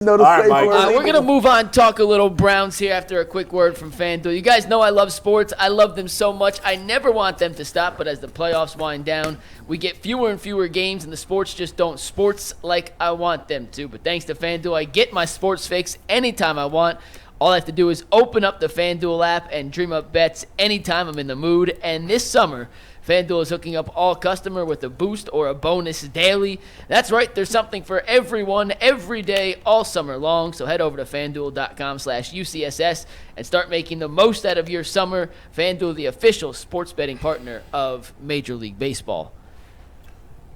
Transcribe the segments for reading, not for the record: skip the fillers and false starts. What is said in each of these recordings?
All right, Mike. We're going to move on, talk a little Browns here after a quick word from FanDuel. You guys know I love sports. I love them so much. I never want them to stop, but as the playoffs wind down, we get fewer and fewer games, and the sports just don't sports like I want them to. But thanks to FanDuel, I get my sports fix anytime I want. All I have to do is open up the FanDuel app and dream up bets anytime I'm in the mood. And this summer, FanDuel is hooking up all customer with a boost or a bonus daily. That's right, there's something for everyone every day all summer long. So head over to FanDuel.com/UCSS and start making the most out of your summer. FanDuel, the official sports betting partner of Major League Baseball.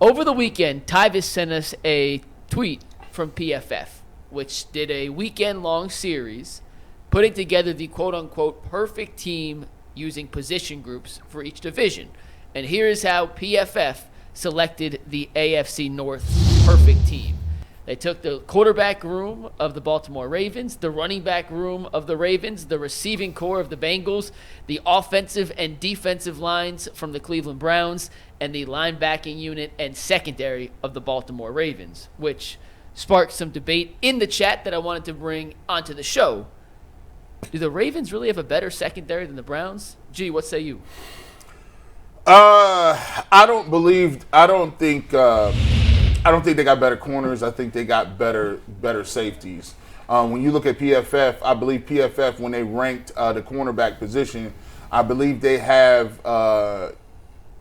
Over the weekend, Tyvis sent us a tweet from PFF, which did a weekend-long series putting together the quote-unquote perfect team using position groups for each division. And here is how PFF selected the AFC North perfect team. They took the quarterback room of the Baltimore Ravens, the running back room of the Ravens, the receiving core of the Bengals, the offensive and defensive lines from the Cleveland Browns, and the linebacking unit and secondary of the Baltimore Ravens, which sparked some debate in the chat that I wanted to bring onto the show. Do the Ravens really have a better secondary than the Browns? G, what say you? I don't think they got better corners. I think they got better safeties. When you look at PFF, I believe PFF, when they ranked the cornerback position, I believe they have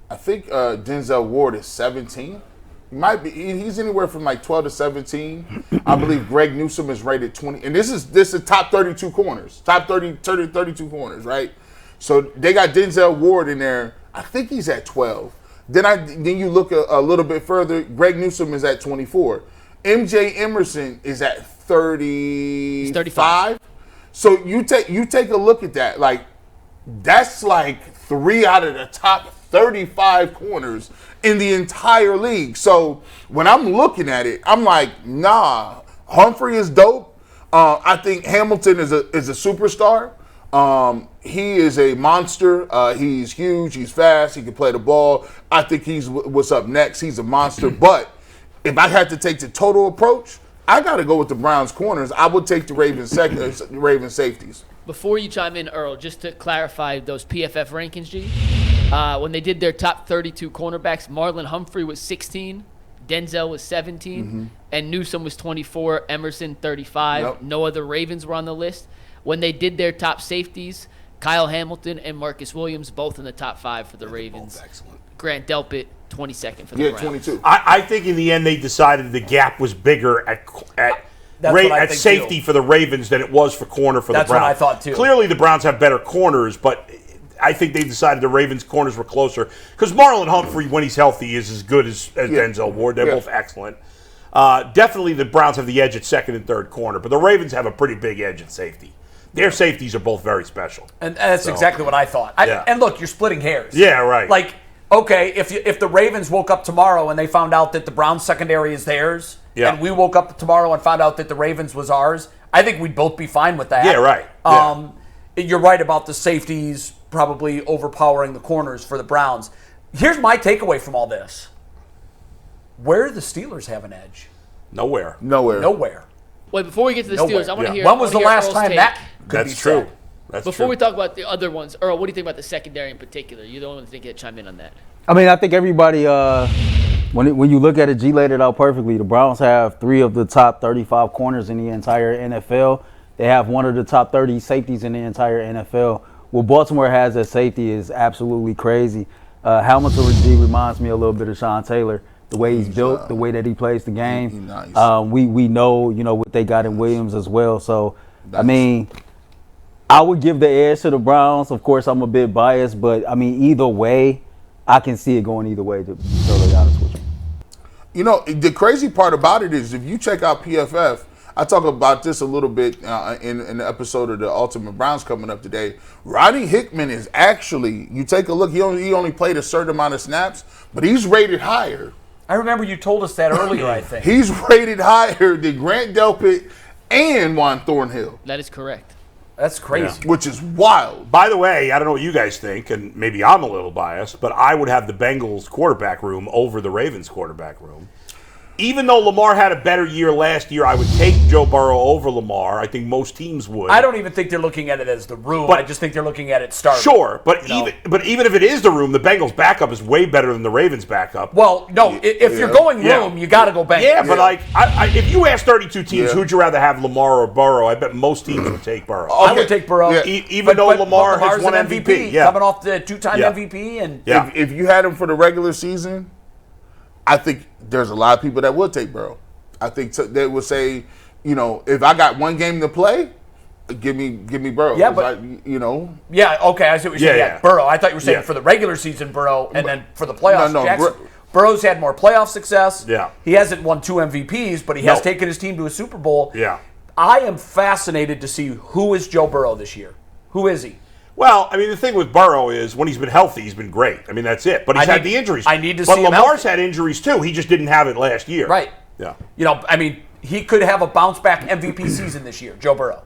Denzel Ward is 17. He's anywhere from like 12 to 17. I believe Greg Newsome is rated 20. And this is top 32 corners. Top 32 corners, right? So they got Denzel Ward in there. I think he's at 12. Then you look a little bit further. Greg Newsome is at 24. MJ Emerson is at 30. He's 35. So you take a look at that. Like, that's like 3 out of the top 35 corners in the entire league. So when I'm looking at it, I'm like, nah, Humphrey is dope. I think Hamilton is a superstar. He is a monster. He's huge. He's fast. He can play the ball. I think he's what's up next. He's a monster. But if I had to take the total approach, I got to go with the Browns corners. I would take the Ravens safeties. Before you chime in, Earl, just to clarify those PFF rankings, G, when they did their top 32 cornerbacks, Marlon Humphrey was 16, Denzel was 17, and Newsome was 24, Emerson 35. Yep. No other Ravens were on the list. When they did their top safeties, Kyle Hamilton and Marcus Williams, both in the top 5 for the Ravens. Excellent. Grant Delpit, 22nd for the Browns. 22. I think in the end they decided the gap was bigger at safety for the Ravens than it was for corner for the Browns. That's what I thought too. Clearly the Browns have better corners, but I think they decided the Ravens' corners were closer. Because Marlon Humphrey, when he's healthy, is as good as Denzel Ward. They're both excellent. Definitely the Browns have the edge at second and third corner, but the Ravens have a pretty big edge at safety. Their safeties are both very special. And that's exactly what I thought. And look, you're splitting hairs. Yeah, right. Like, okay, if the Ravens woke up tomorrow and they found out that the Browns secondary is theirs, and we woke up tomorrow and found out that the Ravens was ours, I think we'd both be fine with that. Yeah, right. You're right about the safeties probably overpowering the corners for the Browns. Here's my takeaway from all this. Where do the Steelers have an edge? Nowhere. Wait, before we get to the Steelers, I want to hear. When was the last time take. that could That's be true. Said? Before we talk about the other ones, Earl, what do you think about the secondary in particular? You're the only one that can chime in on that. I mean, I think everybody, when you look at it, G laid it out perfectly. The Browns have 3 of the top 35 corners in the entire NFL. They have 1 of the top 30 safeties in the entire NFL. What Baltimore has at safety is absolutely crazy. Hamilton G reminds me a little bit of Sean Taylor. The way he's built, the way that he plays the game. Nice. We know, what they got in Williams as well. So, I mean, I would give the edge to the Browns. Of course, I'm a bit biased, but, I mean, either way, I can see it going either way, to be totally honest with you. The crazy part about it is if you check out PFF, I talk about this a little bit in the episode of the Ultimate Browns coming up today. Rodney Hickman is actually, you take a look, he only played a certain amount of snaps, but he's rated higher. I remember you told us that earlier, I think. He's rated higher than Grant Delpit and Juan Thornhill. That is correct. That's crazy. Yeah. Which is wild. By the way, I don't know what you guys think, and maybe I'm a little biased, but I would have the Bengals quarterback room over the Ravens quarterback room. even though Lamar had a better year last year, I would take Joe Burrow over Lamar. I think most teams would. I don't even think they're looking at it as the room. I just think they're looking at it starting. Sure, but even if it is the room, the Bengals' backup is way better than the Ravens' backup. Well, no, if you're going room, you got to go Bengals. Yeah, but if you ask 32 teams, who'd you rather have, Lamar or Burrow? I bet most teams would take Burrow. Okay. I would take Burrow, even though Lamar has won MVP. Coming off the 2-time MVP, and if you had him for the regular season, I think there's a lot of people that would take Burrow. I think they would say, if I got one game to play, give me Burrow. Yeah, but Yeah, okay, I see what you're saying. Yeah, Burrow. I thought you were saying for the regular season, Burrow, and then for the playoffs, Jackson. Burrow's had more playoff success. Yeah. He hasn't won 2 MVPs, but he has taken his team to a Super Bowl. Yeah. I am fascinated to see who is Joe Burrow this year. Who is he? Well, I mean, the thing with Burrow is when he's been healthy, he's been great. I mean, that's it. But he's had the injuries. I need to see him But Lamar's had injuries, too. He just didn't have it last year. Right. Yeah. He could have a bounce-back MVP season this year, Joe Burrow.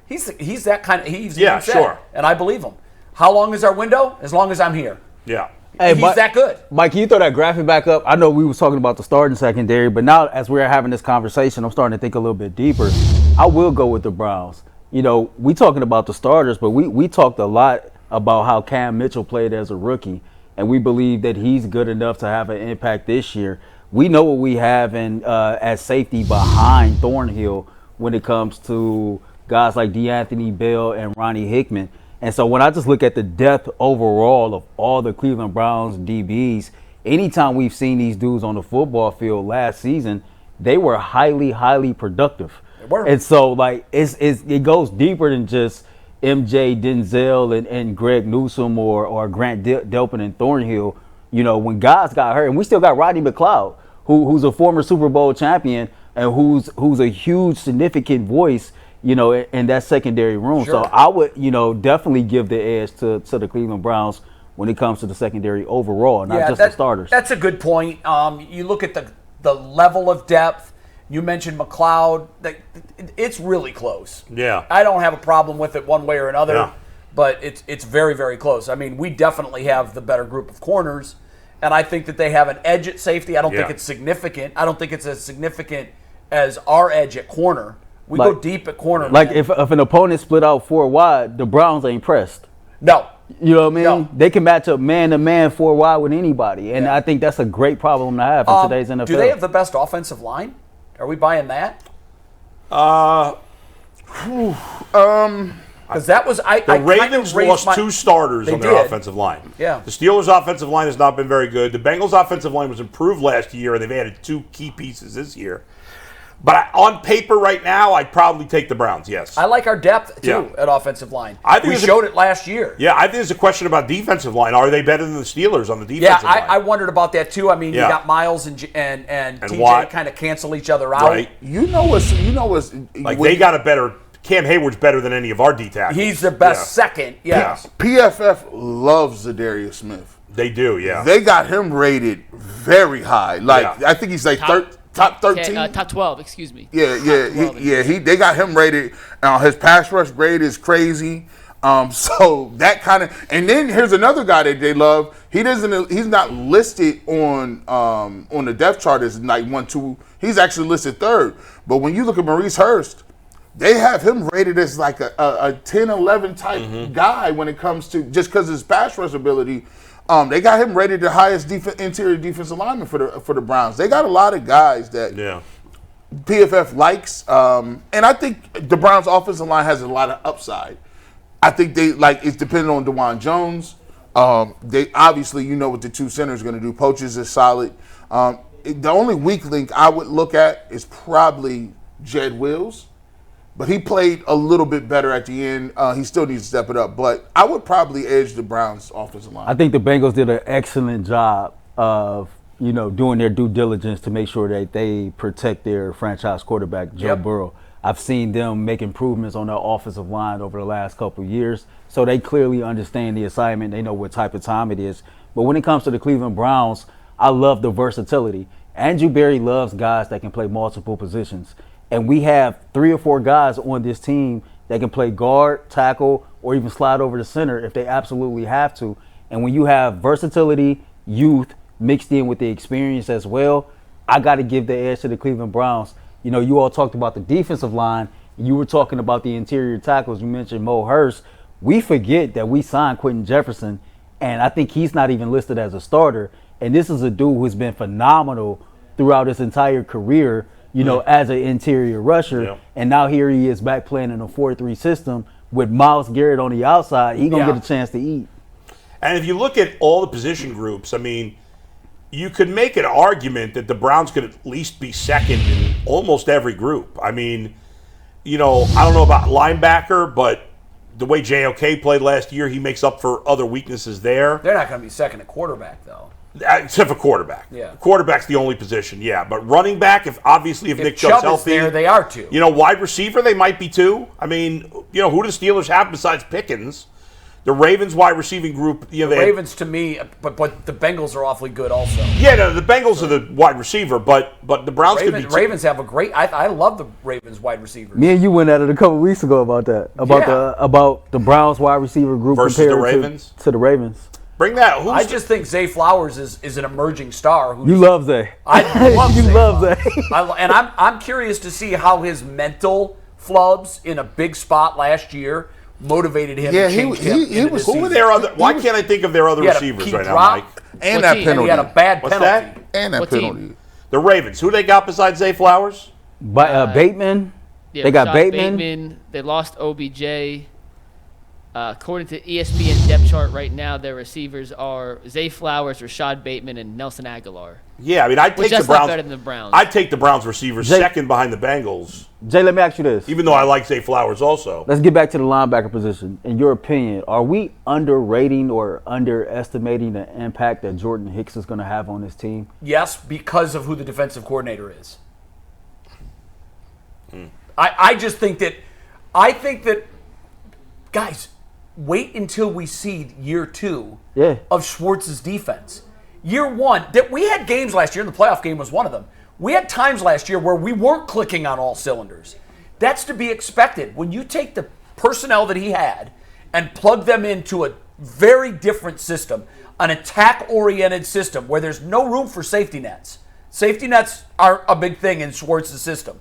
He's that kind of – he's sure. And I believe him. How long is our window? As long as I'm here. Yeah. Hey, he's that good. Mike, can you throw that graphic back up? I know we was talking about the starting secondary, but now as we're having this conversation, I'm starting to think a little bit deeper. I will go with the Browns. We talking about the starters, but we talked a lot about how Cam Mitchell played as a rookie, and we believe that he's good enough to have an impact this year. We know what we have as safety behind Thornhill when it comes to guys like DeAnthony Bell and Ronnie Hickman. And so when I just look at the depth overall of all the Cleveland Browns DBs, anytime we've seen these dudes on the football field last season, they were highly, highly productive. They were. And so it goes deeper than just MJ, Denzel, and Greg Newsome or Grant Delpin and Thornhill. When guys got hurt, and we still got Rodney McLeod, who's a former Super Bowl champion and who's a huge, significant voice, in that secondary room. Sure. So I would, definitely give the edge to the Cleveland Browns when it comes to the secondary overall, not just the starters. That's a good point. You look at the level of depth. You mentioned McLeod. It's really close. Yeah. I don't have a problem with it one way or another. Yeah. But it's very, very close. I mean, we definitely have the better group of corners, and I think that they have an edge at safety. I don't think it's significant. I don't think it's as significant as our edge at corner. We go deep at corner. Like if an opponent split out 4 wide, the Browns ain't pressed. No. You know what I mean? No. They can match up man-to-man 4 wide with anybody, and I think that's a great problem to have in today's NFL. Do they have the best offensive line? Are we buying that? Because that was the Ravens lost 2 starters on their offensive line. Yeah. The Steelers' offensive line has not been very good. The Bengals' offensive line was improved last year, and they've added 2 key pieces this year. But on paper right now, I'd probably take the Browns, yes. I like our depth, too, at offensive line. We showed it last year. Yeah, I think there's a question about defensive line. Are they better than the Steelers on the defensive line? Yeah, I wondered about that, too. I mean, you got Miles and TJ Watt kind of cancel each other out. Right. You know what's they got a better – Cam Hayward's better than any of our D-tackles. He's the best second, yes. PFF loves Zadarius Smith. They do, yeah. They got him rated very high. I think he's like top 13? Top 12, excuse me. Yeah. They got him rated. His pass rush grade is crazy. So that kind of, and then here's another guy that they love. He's not listed on the depth chart as like 1, 2. He's actually listed 3rd. But when you look at Maurice Hurst, they have him rated as like a 10, 11 type guy when it comes to just because of his pass rush ability. They got him rated the highest interior defensive lineman for the Browns. They got a lot of guys that PFF likes, and I think the Browns' offensive line has a lot of upside. I think it's dependent on DeJuan Jones. They obviously what the 2 centers going to do. Poaches is solid. The only weak link I would look at is probably Jed Wills. But he played a little bit better at the end. He still needs to step it up. But I would probably edge the Browns' offensive line. I think the Bengals did an excellent job of, doing their due diligence to make sure that they protect their franchise quarterback, Joe Burrow. I've seen them make improvements on their offensive line over the last couple of years. So they clearly understand the assignment. They know what type of time it is. But when it comes to the Cleveland Browns, I love the versatility. Andrew Berry loves guys that can play multiple positions. And we have 3 or 4 guys on this team that can play guard, tackle, or even slide over the center if they absolutely have to. And when you have versatility, youth, mixed in with the experience as well, I got to give the edge to the Cleveland Browns. You know, you all talked about the defensive line. You were talking about the interior tackles. You mentioned Mo Hurst. We forget that we signed Quentin Jefferson, and I think he's not even listed as a starter. And this is a dude who's been phenomenal throughout his entire career, you know, as an interior rusher. Yeah. And now here he is back playing in a 4-3 system with Myles Garrett on the outside. He's going to get a chance to eat. And if you look at all the position groups, I mean, you could make an argument that the Browns could at least be second in almost every group. I mean, you know, I don't know about linebacker, but the way JOK played last year, he makes up for other weaknesses there. They're not going to be second at quarterback, though. Except for quarterback. Yeah. Quarterback's the only position, yeah. But running back, if Nick Chubb's healthy, there, they are too. You know, wide receiver, they might be too. I mean, you know, who do the Steelers have besides Pickens? The Ravens wide receiving group. You know, the Ravens to me, but the Bengals are awfully good also. Yeah, no, the Bengals are the wide receiver, but the Browns could be too. Ravens have a great. I love the Ravens wide receivers. Me and you went at it a couple weeks ago about that. About the Browns wide receiver group versus compared the Ravens. To the Ravens. Bring that. I just think Zay Flowers is an emerging star. You love Zay. I love you Zay. Love Zay. And I'm curious to see how his mental flubs in a big spot last year motivated him. Yeah, he was. Who were their other? Why can't I think of their other receivers right now, Mike? And that penalty. And he had a bad penalty. That? And that penalty. The Ravens. Who they got besides Zay Flowers? Bateman. Yeah, they got Rashad Bateman. They lost OBJ. According to ESPN depth chart right now, their receivers are Zay Flowers, Rashad Bateman, and Nelson Aguilar. Yeah, I mean, I'd take the Browns. Not better than the Browns. I'd take the Browns receivers second behind the Bengals. Jay, let me ask you this. Even though I like Zay Flowers also. Let's get back to the linebacker position. In your opinion, are we underrating or underestimating the impact that Jordan Hicks is going to have on this team? Yes, because of who the defensive coordinator is. I just think that guys, wait until we see year 2 of Schwartz's defense. Year 1, that we had games last year, and the playoff game was one of them. We had times last year where we weren't clicking on all cylinders. That's to be expected. When you take the personnel that he had and plug them into a very different system, an attack-oriented system where there's no room for safety nets. Safety nets are a big thing in Schwartz's system.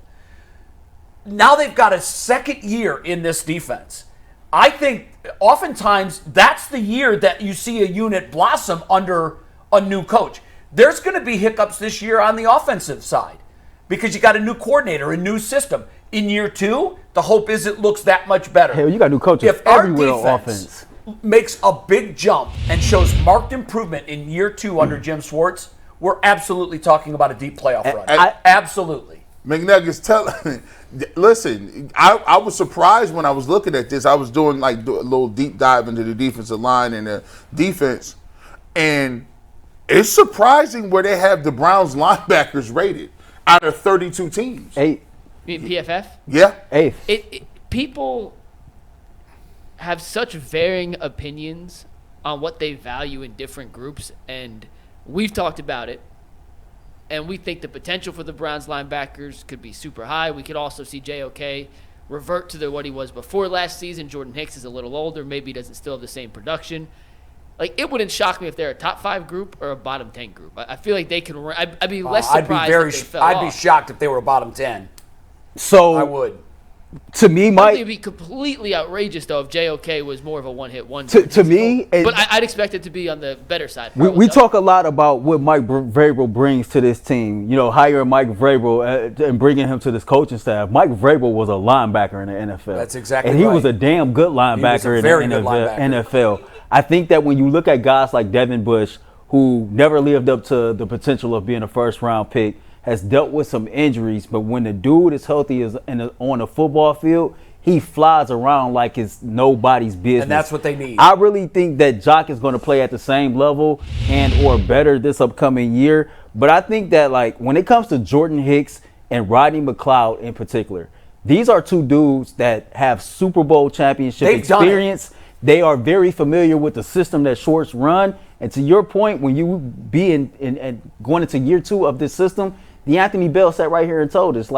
Now they've got a second year in this defense. I think oftentimes that's the year that you see a unit blossom under a new coach. There's going to be hiccups this year on the offensive side because you got a new coordinator, a new system. In year 2, the hope is it looks that much better. Hell, you got new coaches everywhere on offense. Makes a big jump and shows marked improvement in year 2 under Jim Schwartz, we're absolutely talking about a deep playoff run. Absolutely. McNuggets, listen, I was surprised when I was looking at this. I was doing a little deep dive into the defensive line and the defense, and it's surprising where they have the Browns linebackers rated out of 32 teams. 8. You mean PFF? Yeah. 8th. People have such varying opinions on what they value in different groups, and we've talked about it. And we think the potential for the Browns linebackers could be super high. We could also see JOK revert to what he was before last season. Jordan Hicks is a little older. Maybe he doesn't still have the same production. It wouldn't shock me if they're a top 5 group or a bottom 10 group. I feel like they could. I'd be less surprised if they fell off. I'd be shocked if they were a bottom 10. So I would. To me, I think it'd be completely outrageous though if JOK was more of a one-hit wonder. To me, but I'd expect it to be on the better side. We talk a lot about what Mike Vrabel brings to this team. You know, hiring Mike Vrabel and bringing him to this coaching staff. Mike Vrabel was a linebacker in the NFL. That's exactly right. And he right. was a damn good linebacker in the NFL. I think that when you look at guys like Devin Bush, who never lived up to the potential of being a first-round pick, has dealt with some injuries, but when the dude is healthy on the football field, he flies around like it's nobody's business. And that's what they need. I really think that Jock is going to play at the same level and or better this upcoming year. But I think that when it comes to Jordan Hicks and Rodney McLeod in particular, these are two dudes that have Super Bowl championship experience. They are very familiar with the system that Schwartz run. And to your point, when you be in going into year 2 of this system, Anthony Bell sat right here and told us,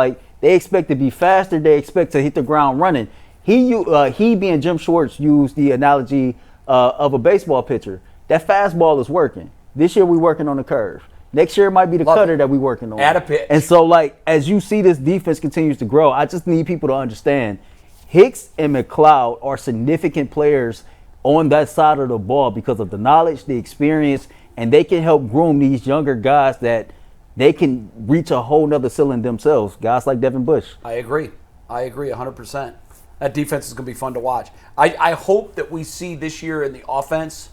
they expect to be faster. They expect to hit the ground running. He being Jim Schwartz, used the analogy of a baseball pitcher. That fastball is working. This year we're working on the curve. Next year it might be the cutter that we working on. Add a pitch. And so, like, as you see this defense continues to grow, I just need people to understand Hicks and McLeod are significant players on that side of the ball because of the knowledge, the experience, and they can help groom these younger guys that they can reach a whole nother ceiling themselves. Guys like Devin Bush. I agree 100%. That defense is going to be fun to watch. I hope that we see this year in the offense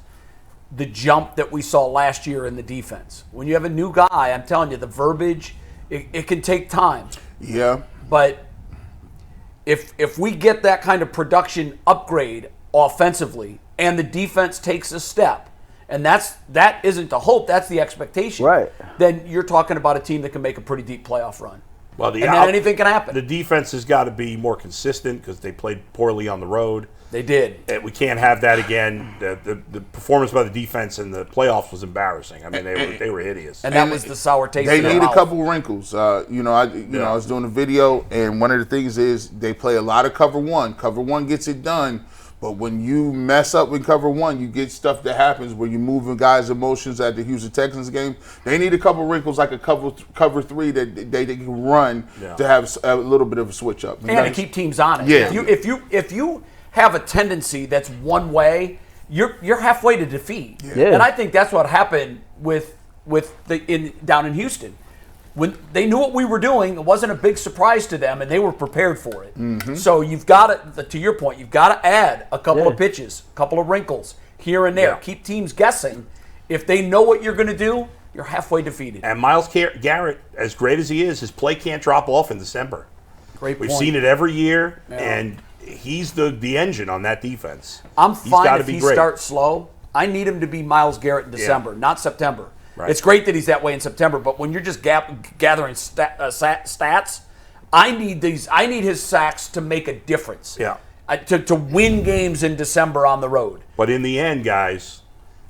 the jump that we saw last year in the defense. When you have a new guy, I'm telling you, the verbiage, it can take time. Yeah. But if we get that kind of production upgrade offensively and the defense takes a step, and that isn't the hope, that's the expectation. Right. Then you're talking about a team that can make a pretty deep playoff run. Well, and then anything can happen. The defense has got to be more consistent because they played poorly on the road. They did. We can't have that again. The performance by the defense in the playoffs was embarrassing. I mean, they were hideous. And that was the sour taste. They in their need mouth. a couple wrinkles. I was doing a video, and one of the things is they play a lot of cover one. Cover one gets it done. But when you mess up in cover one, you get stuff that happens where you're moving guys' emotions at the Houston Texans game. They need a couple wrinkles like a cover three that they can run to have a little bit of a switch up. And to keep teams honest. Yeah. If you have a tendency that's one way, you're halfway to defeat. Yeah. And I think that's what happened down in Houston. When they knew what we were doing, it wasn't a big surprise to them, and they were prepared for it. Mm-hmm. So you've got to your point, you've got to add a couple of pitches, a couple of wrinkles here and there. Yeah. Keep teams guessing. If they know what you're going to do, you're halfway defeated. And Myles Garrett, as great as he is, his play can't drop off in December. Great point. We've seen it every year, and he's the engine on that defense. I'm fine if he starts slow. I need him to be Myles Garrett in December, not September. Right. It's great that he's that way in September, but when you're just gathering stats, I need his sacks to make a difference. Yeah, to win games in December on the road. But in the end, guys,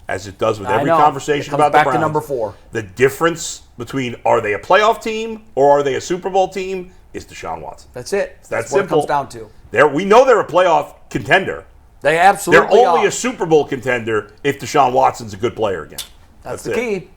as it does with every conversation about the Browns, back to number 4. The difference between are they a playoff team or are they a Super Bowl team is Deshaun Watson. That's it. That's what simple. It comes down to. We know they're a playoff contender. They absolutely They're only are. a Super Bowl contender if Deshaun Watson's a good player again. That's the key.